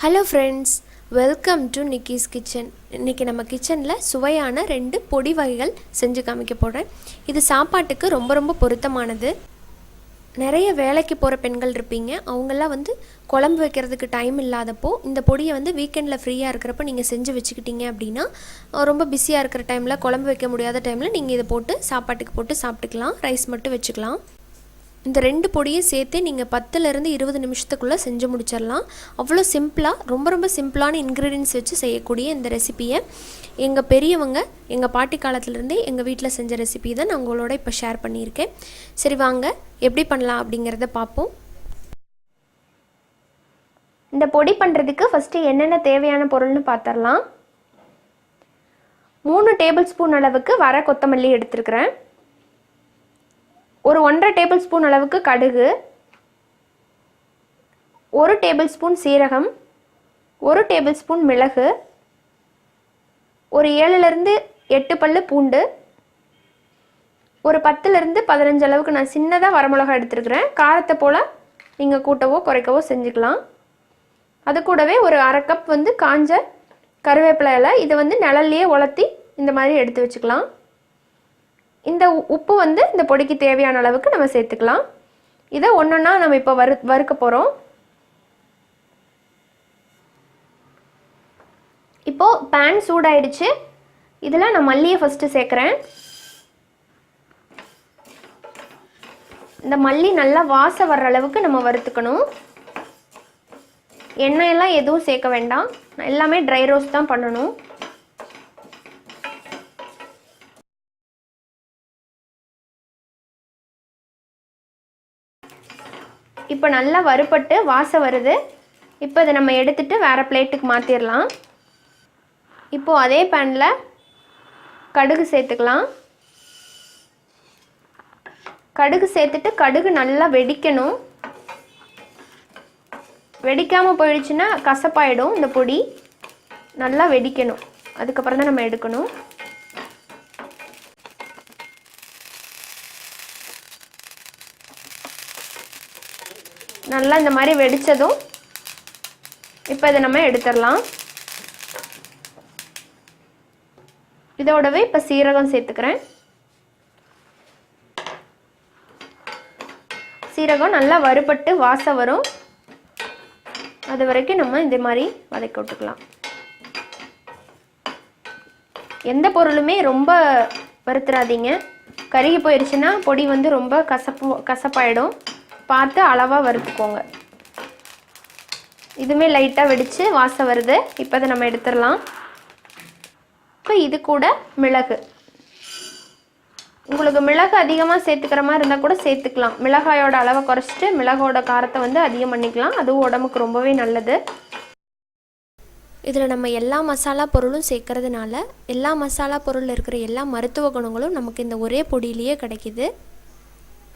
Hello friends, welcome to Nikki's kitchen. இன்றைக்கி நம்ம கிச்சனில் சுவையான 2 பொடி வகைகள் செஞ்சு காமிக்க போகிறேன். இது சாப்பாட்டுக்கு ரொம்ப ரொம்ப பொருத்தமானது. நிறைய வேலைக்கு போகிற பெண்கள் இருப்பீங்க, அவங்கெல்லாம் குழம்பு வைக்கிறதுக்கு டைம் இல்லாதப்போ இந்த பொடியை வீக்கெண்டில் ஃப்ரீயாக இருக்கிறப்ப நீங்கள் செஞ்சு வச்சுக்கிட்டீங்க அப்படின்னா, ரொம்ப பிஸியாக இருக்கிற டைமில், குழம்பு வைக்க முடியாத டைமில் நீங்கள் இதை போட்டு சாப்பாட்டுக்கு போட்டு சாப்பிட்டுக்கலாம். ரைஸ் மட்டும் வச்சுக்கலாம். இந்த 2 பொடியும் சேர்த்து நீங்கள் 10லேருந்து 20 நிமிஷத்துக்குள்ளே செஞ்சு முடிச்சிடலாம். அவ்வளோ சிம்பிளாக, ரொம்ப ரொம்ப சிம்பிளான இன்க்ரீடியன்ஸ் வச்சு செய்யக்கூடிய இந்த ரெசிப்பியை எங்கள் பெரியவங்க எங்கள் பாட்டி காலத்துலேருந்தே எங்கள் வீட்டில் செஞ்ச ரெசிபி தான் நான் உங்களோட இப்போ ஷேர் பண்ணியிருக்கேன். சரி வாங்க எப்படி பண்ணலாம் அப்படிங்கிறத பார்ப்போம். இந்த பொடி பண்ணுறதுக்கு ஃபஸ்ட்டு என்னென்ன தேவையான பொருள்னு பார்த்துடலாம். 3 டேபிள் ஸ்பூன் அளவுக்கு வர கொத்தமல்லி எடுத்துருக்கிறேன். ஒரு 1.5 டேபிள் ஸ்பூன் அளவுக்கு கடுகு, 1 டேபிள் ஸ்பூன் சீரகம், 1 டேபிள் ஸ்பூன் மிளகு, ஒரு 7லேருந்து 8 பல்லு பூண்டு, ஒரு 10லேருந்து 15 அளவுக்கு நான் சின்னதாக வரமிளகா எடுத்துருக்கிறேன். காரத்தை போல் நீங்கள் கூட்டவோ குறைக்கவோ செஞ்சுக்கலாம். அது கூடவே ஒரு 1/2 கப் காஞ்ச கருவேப்பிலை இலை, இதை நிழல்லையே உலர்த்தி இந்த மாதிரி எடுத்து வச்சுக்கலாம். இந்த உப்பு இந்த பொடிக்கு தேவையான அளவுக்கு நம்ம சேர்த்துக்கலாம். இதை ஒன்றொன்னா நம்ம இப்போ வறுக்க போகிறோம். இப்போது பேன் சூடாயிடுச்சு. இதில் நான் மல்லியை ஃபஸ்ட்டு சேர்க்குறேன். இந்த மல்லி நல்லா வாசம் வர்ற அளவுக்கு நம்ம வறுத்துக்கணும். எண்ணெயெல்லாம் எதுவும் சேர்க்க வேண்டாம், எல்லாமே ட்ரை ரோஸ்ட் தான் பண்ணணும். இப்போ நல்லா வறுபட்டு வாசம் வருது. இப்போ இதை நம்ம எடுத்துகிட்டு வேறு பிளேட்டுக்கு மாற்றிடலாம். இப்போது அதே பேனில் கடுகு சேர்த்துக்கலாம். கடுகு சேர்த்துட்டு கடுகு நல்லா வெடிக்கணும். வெடிக்காமல் போயிடுச்சுன்னா கசப்பாயிடும். இந்த பொடி நல்லா வெடிக்கணும், அதுக்கப்புறம் தான் நம்ம எடுக்கணும். நல்லா இந்த மாதிரி வெடித்ததும் இப்போ இதை நம்ம எடுத்துடலாம். இதோடவே இப்போ சீரகம் சேர்த்துக்கிறேன். சீரகம் நல்லா வறுபட்டு வாசம் வரும், அது வரைக்கும் நம்ம இந்த மாதிரி வதக்கி விட்டுக்கலாம். எந்த பொருளுமே ரொம்ப வறுத்துறாதீங்க, கருகி போயிடுச்சுன்னா பொடி ரொம்ப கசப்பாயிடும். பார்த்து அளவாக வறுத்துக்கோங்க. இதுவுமே லைட்டாக வெடித்து வாசம் வருது. இப்போ அதை நம்ம எடுத்துடலாம். இப்போ இது கூட மிளகு, உங்களுக்கு மிளகு அதிகமாக சேர்த்துக்கிற மாதிரி இருந்தால் கூட சேர்த்துக்கலாம். மிளகாயோட அளவை குறைச்சிட்டு மிளகோட காரத்தை அதிகம் பண்ணிக்கலாம். அதுவும் உடம்புக்கு ரொம்பவே நல்லது. இதில் நம்ம எல்லா மசாலா பொருளும் சேர்க்கறதுனால எல்லா மசாலா பொருளில் இருக்கிற எல்லா மருத்துவ குணங்களும் நமக்கு இந்த ஒரே பொடியிலேயே கிடைக்கிது.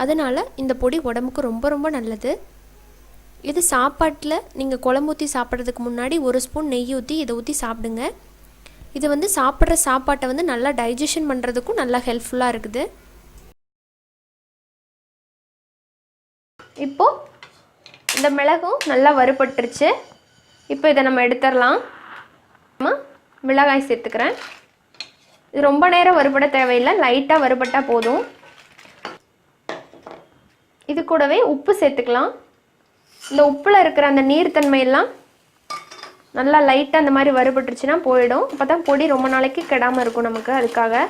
அதனால் இந்த பொடி உடம்புக்கு ரொம்ப ரொம்ப நல்லது. இது சாப்பாட்டில் நீங்கள் குழம்பு ஊற்றி சாப்பிட்றதுக்கு முன்னாடி 1 ஸ்பூன் நெய் ஊற்றி இதை ஊற்றி சாப்பிடுங்க. இது சாப்பிட்ற சாப்பாட்டை நல்லா டைஜஷன் பண்ணுறதுக்கும் நல்லா ஹெல்ப்ஃபுல்லாக இருக்குது. இப்போது இந்த மிளகும் நல்லா வறுபட்டுருச்சு. இப்போ இதை நம்ம எடுத்துடலாம். மிளகாய் சேர்த்துக்கிறேன். இது ரொம்ப நேரம் வறுபட தேவையில்லை, லைட்டாக வறுபட்டால் போதும். இது கூடவே உப்பு சேர்த்துக்கலாம். இந்த உப்பில் இருக்கிற அந்த நீர்த்தன்மையெல்லாம் நல்லா லைட்டாக அந்த மாதிரி வறுபட்டுருச்சுன்னா போயிடும். அப்போ தான் பொடி ரொம்ப நாளைக்கு கெடாமல் இருக்கும் நமக்கு. அதுக்காக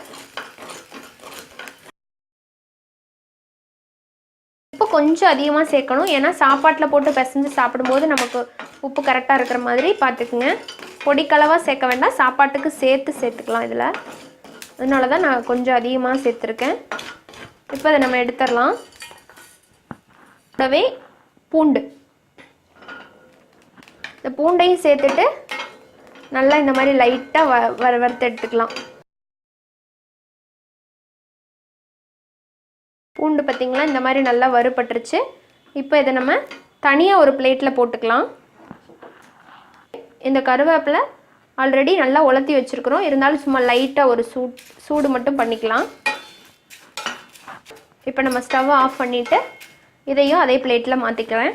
உப்பு கொஞ்சம் அதிகமாக சேர்க்கணும், ஏன்னா சாப்பாட்டில் போட்டு பிசைஞ்சு சாப்பிடும்போது நமக்கு உப்பு கரெக்டாக இருக்கிற மாதிரி பார்த்துக்குங்க. பொடிக்களவாக சேர்க்க வேண்டாம், சாப்பாட்டுக்கு சேர்த்துக்கலாம் இதில். அதனால தான் நான் கொஞ்சம் அதிகமாக சேர்த்துருக்கேன். இப்போ அதை நம்ம எடுத்துடலாம். கூடவே பூண்டு, இந்த பூண்டையும் சேர்த்துட்டு நல்லா இந்த மாதிரி லைட்டாக வறுத்து எடுத்துக்கலாம். பூண்டு பார்த்திங்களா, இந்த மாதிரி நல்லா வறுபட்டுருச்சு. இப்போ இதை நம்ம தனியாக ஒரு பிளேட்டில் போட்டுக்கலாம். இந்த கருவேப்பிலை ஆல்ரெடி நல்லா உலர்த்தி வச்சுருக்குறோம், இருந்தாலும் சும்மா லைட்டாக ஒரு சூடு மட்டும் பண்ணிக்கலாம். இப்போ நம்ம ஸ்டவ்வை ஆஃப் பண்ணிவிட்டு இதையும் அதே பிளேட்டில் மாற்றிக்கிறேன்.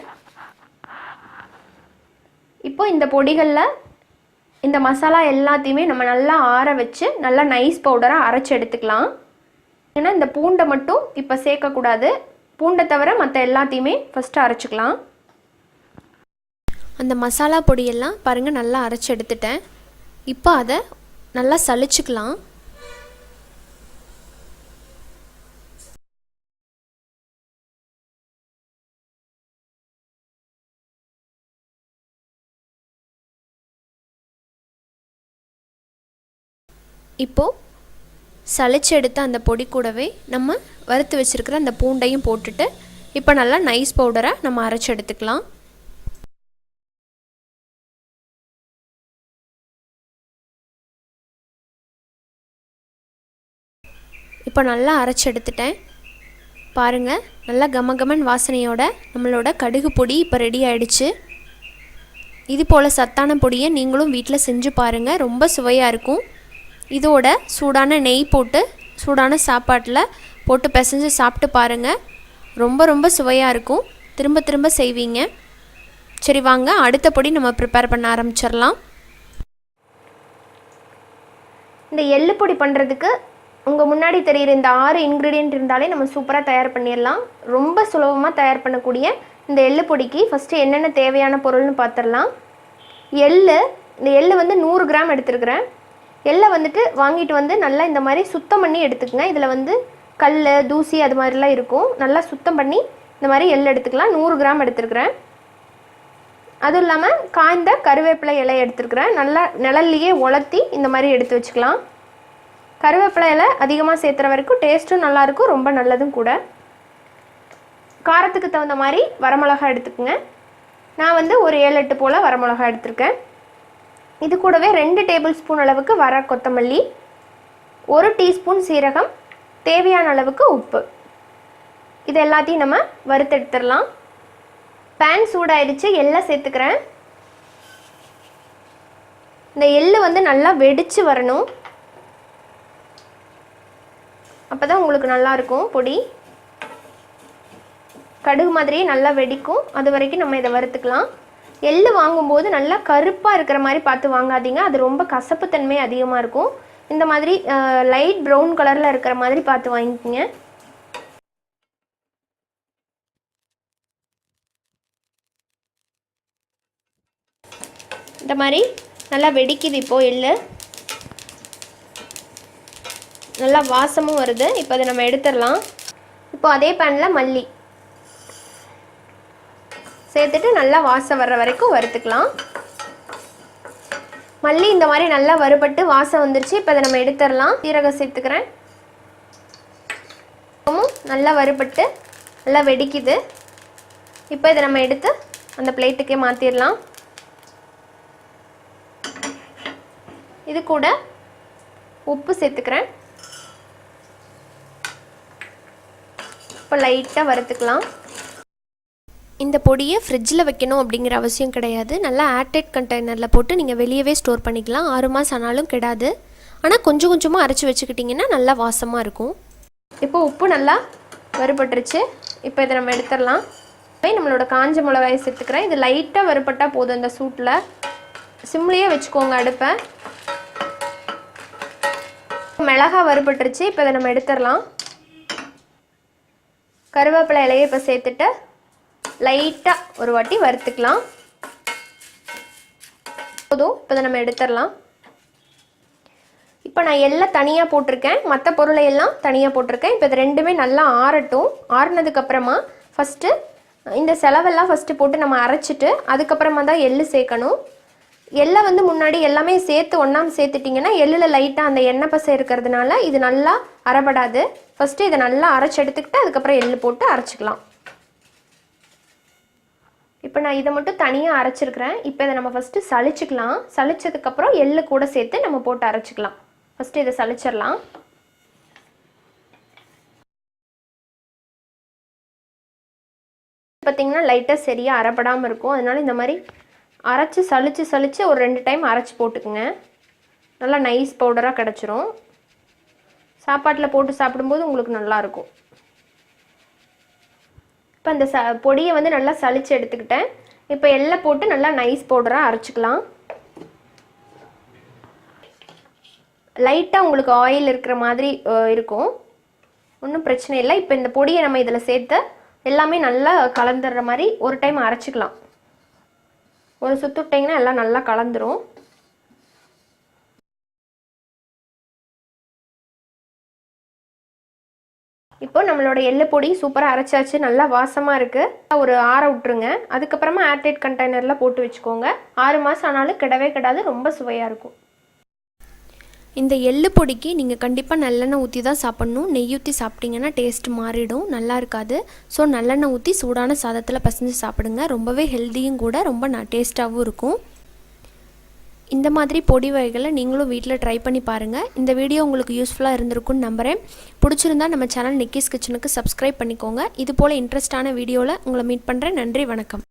இப்போ இந்த பொடிகளில் இந்த மசாலா எல்லாத்தையுமே நம்ம நல்லா ஆற வச்சு நல்லா நைஸ் பவுடராக அரைச்சி எடுத்துக்கலாம். ஏன்னா இந்த பூண்டை மட்டும் இப்போ சேர்க்கக்கூடாது. பூண்டை தவிர மற்ற எல்லாத்தையுமே ஃபஸ்ட்டு அரைச்சிக்கலாம். அந்த மசாலா பொடியெல்லாம் பாருங்கள் நல்லா அரைச்சி எடுத்துட்டேன். இப்போ அதை நல்லா சலிச்சுக்கலாம். இப்போது சளிச்சு எடுத்த அந்த பொடி கூடவே நம்ம வறுத்து வச்சுருக்கிற அந்த பூண்டையும் போட்டுட்டு இப்போ நல்லா நைஸ் பவுடரை நம்ம அரைச்சி எடுத்துக்கலாம். இப்போ நல்லா அரைச்சி எடுத்துட்டேன். பாருங்கள் நல்லா கமகமன் வாசனையோட நம்மளோட கடுகு பொடி இப்போ ரெடி ஆகிடுச்சு. இது போல் சத்தான பொடியை நீங்களும் வீட்டில் செஞ்சு பாருங்கள், ரொம்ப சுவையாக இருக்கும். இதோட சூடான நெய் போட்டு சூடான சாப்பாட்டில் போட்டு பிசைஞ்சு சாப்பிட்டு பாருங்கள், ரொம்ப ரொம்ப சுவையாக இருக்கும். திரும்ப திரும்ப செய்வீங்க. சரி வாங்க அடுத்த பொடி நம்ம ப்ரிப்பேர் பண்ண ஆரம்பிச்சிடலாம். இந்த எள்ளு பொடி பண்ணுறதுக்கு உங்கள் முன்னாடி தெரிகிற இந்த 6 இன்க்ரீடியன்ட் இருந்தாலே நம்ம சூப்பராக தயார் பண்ணிடலாம். ரொம்ப சுலபமாக தயார் பண்ணக்கூடிய இந்த எள்ளு பொடிக்கு ஃபஸ்ட்டு என்னென்ன தேவையான பொருள்னு பார்த்துடலாம். இந்த எள்ளு வந்து 100 கிராம் எடுத்துருக்கிறேன். எள்ளை வந்துட்டு வாங்கிட்டு வந்து நல்லா இந்த மாதிரி சுத்தம் பண்ணி எடுத்துக்கங்க. இதில் வந்து கல் தூசி அது மாதிரிலாம் இருக்கும். நல்லா சுத்தம் பண்ணி இந்த மாதிரி எள்ளு எடுத்துக்கலாம். 100 கிராம் எடுத்துருக்கிறேன். அதுவும் இல்லாமல் காய்ந்த கருவேப்பிலை இலை எடுத்துருக்கிறேன். நல்லா நிழல்லையே உலர்த்தி இந்த மாதிரி எடுத்து வச்சுக்கலாம். கருவேப்பிலை இலை அதிகமாக சேர்த்துற வரைக்கும் டேஸ்ட்டும் நல்லாயிருக்கும், ரொம்ப நல்லதும் கூட. காரத்துக்கு தகுந்த மாதிரி வரமிளகா எடுத்துக்கோங்க. நான் வந்து ஒரு 7-8 போல் வரமிளகா எடுத்திருக்கேன். இது கூடவே 2 டேபிள் ஸ்பூன் அளவுக்கு வர கொத்தமல்லி, 1 டீஸ்பூன் சீரகம், தேவையான அளவுக்கு உப்பு. இது எல்லாத்தையும் நம்ம வறுத்தெடுத்துடலாம். பேன் சூடாயிடுச்சு, எள்ளை சேர்த்துக்கிறேன். இந்த எள்ளு வந்து நல்லா வெடித்து வரணும், அப்போ தான் உங்களுக்கு நல்லாயிருக்கும் பொடி. கடுகு மாதிரியே நல்லா வெடிக்கும், அது வரைக்கும் நம்ம இதை வறுத்துக்கலாம். எள்ளு வாங்கும்போது நல்லா கருப்பாக இருக்கிற மாதிரி பார்த்து வாங்காதீங்க, அது ரொம்ப கசப்புத்தன்மை அதிகமாக இருக்கும். இந்த மாதிரி லைட் ப்ரௌன் கலரில் இருக்கிற மாதிரி பார்த்து வாங்கிக்கோங்க. இந்த மாதிரி நல்லா வெடிக்குது. இப்போது எள்ளு நல்லா வாசமும் வருது. இப்போ அதை நம்ம எடுத்துடலாம். இப்போ அதே பேனில் மல்லி சேர்த்துட்டு நல்லா வாசம் வர்ற வரைக்கும் வறுத்துக்கலாம். மல்லி இந்த மாதிரி நல்லா வறுபட்டு வாசம் வந்துருச்சு. இப்போ அதை நம்ம எடுத்துடலாம். சீரகம் சேர்த்துக்கிறேன். நல்லா வறுபட்டு நல்லா வெடிக்குது. இப்போ இதை நம்ம எடுத்து அந்த பிளேட்டுக்கே மாற்றிடலாம். இது கூட உப்பு சேர்த்துக்கிறேன். இப்போ லைட்டாக வறுத்துக்கலாம். இந்த பொடியை ஃப்ரிட்ஜில் வைக்கணும் அப்படிங்கிற அவசியம் கிடையாது. நல்லா ஏர்டைட் கண்டெய்னரில் போட்டு நீங்கள் வெளியவே ஸ்டோர் பண்ணிக்கலாம். 6 மாதம் ஆனாலும் கெடாது. ஆனால் கொஞ்சம் கொஞ்சமாக அரைச்சி வச்சுக்கிட்டிங்கன்னா நல்லா வாசமாக இருக்கும். இப்போ உப்பு நல்லா வறுபட்டுருச்சு. இப்போ இதை நம்ம எடுத்துடலாம். நம்மளோட காஞ்ச மிளகாயை சேர்த்துக்கிறேன். இது லைட்டாக வறுபட்டால் போதும். இந்த சூட்டில் சிம்லேயே வச்சுக்கோங்க அடுப்பை. மிளகா வறுபட்டுருச்சு. இப்போ இதை நம்ம எடுத்துடலாம். கருவேப்பிலை இலையை இப்போ சேர்த்துட்டு லைட்டாக ஒரு வாட்டி வறுத்துக்கலாம். போதும். இப்போ இதை நம்ம எடுத்துடலாம். இப்போ நான் எல்லாம் தனியாக போட்டிருக்கேன், மற்ற பொருளை எல்லாம் தனியாக போட்டிருக்கேன். இப்போ இது ரெண்டுமே நல்லா ஆறட்டும். ஆறுனதுக்கப்புறமா ஃபஸ்ட்டு இந்த செலவெல்லாம் ஃபஸ்ட்டு போட்டு நம்ம அரைச்சிட்டு அதுக்கப்புறமா தான் எள்ளு சேர்க்கணும். எள்ளை வந்து முன்னாடி எல்லாமே சேர்த்து ஒன்றாம் சேர்த்துட்டிங்கன்னா எள்ளில் லைட்டாக அந்த எண்ணெய் பசை இருக்கிறதுனால இது நல்லா அரைப்படாது. ஃபஸ்ட்டு இதை நல்லா அரைச்சி எடுத்துக்கிட்டு அதுக்கப்புறம் எள்ளு போட்டு அரைச்சிக்கலாம். இப்போ நான் இதை மட்டும் தனியாக அரைச்சிருக்கிறேன். இப்போ இதை நம்ம ஃபஸ்ட்டு சளிச்சிக்கலாம். சளிச்சதுக்கப்புறம் எள்ளு கூட சேர்த்து நம்ம போட்டு அரைச்சிக்கலாம். ஃபஸ்ட்டு இதை சளிச்சிடலாம். பார்த்திங்கன்னா லைட்டாக சரியாக அரைப்படாமல் இருக்கும். அதனால் இந்த மாதிரி அரைச்சி சளிச்சு ஒரு 2 டைம் அரைச்சி போட்டுக்குங்க. நல்லா நைஸ் பவுடராக கிடச்சிரும். சாப்பாட்டில் போட்டு சாப்பிடும்போது உங்களுக்கு நல்லாயிருக்கும். இப்போ அந்த பொடியை வந்து நல்லா சளிச்சு எடுத்துக்கிட்டேன். இப்போ எள்ளை போட்டு நல்லா நைஸ் பவுடராக அரைச்சிக்கலாம். லைட்டாக உங்களுக்கு ஆயில் இருக்கிற மாதிரி இருக்கும், ஒன்றும் பிரச்சனை இல்லை. இப்போ இந்த பொடியை நம்ம இதில் சேர்த்து எல்லாமே நல்லா கலந்துடுற மாதிரி ஒரு டைம் அரைச்சிக்கலாம். ஒரு சுற்று விட்டிங்கன்னா எல்லாம் நல்லா கலந்துரும். இப்போ நம்மளோட எள்ளு பொடி சூப்பராக அரைச்சாச்சு, நல்லா வாசமாக இருக்குது. ஒரு ஆற விட்டுருங்க. அதுக்கப்புறமா ஏர்டைட் கண்டெய்னரில் போட்டு வச்சுக்கோங்க. 6 மாதம் ஆனாலும் கிடவே கிடாது, ரொம்ப சுவையாக இருக்கும். இந்த எள்ளு பொடிக்கு நீங்கள் கண்டிப்பாக நல்லெண்ணெய் ஊற்றி தான் சாப்பிட்ணும். நெய் ஊற்றி சாப்பிட்டிங்கன்னா டேஸ்ட் மாறிடும், நல்லா இருக்காது. ஸோ நல்லெண்ணெய் ஊற்றி சூடான சாதத்தில் பசஞ்சு சாப்பிடுங்க. ரொம்பவே ஹெல்த்தியும் கூட, ரொம்ப டேஸ்ட்டாகவும் இருக்கும். இந்த மாதிரி பொடி வகைகளை நீங்களும் வீட்டில் ட்ரை பண்ணி பாருங்கள். இந்த வீடியோ உங்களுக்கு யூஸ்ஃபுல்லாக இருந்திருக்குன்னு நம்புகிறேன். பிடிச்சிருந்தா நம்ம சேனல் நிக்கிஸ் கிச்சனுக்கு சப்ஸ்கிரைப் பண்ணிக்கோங்க. இது போல் இன்ட்ரெஸ்டான வீடியோவில் உங்களை மீட் பண்ணுறேன். நன்றி, வணக்கம்.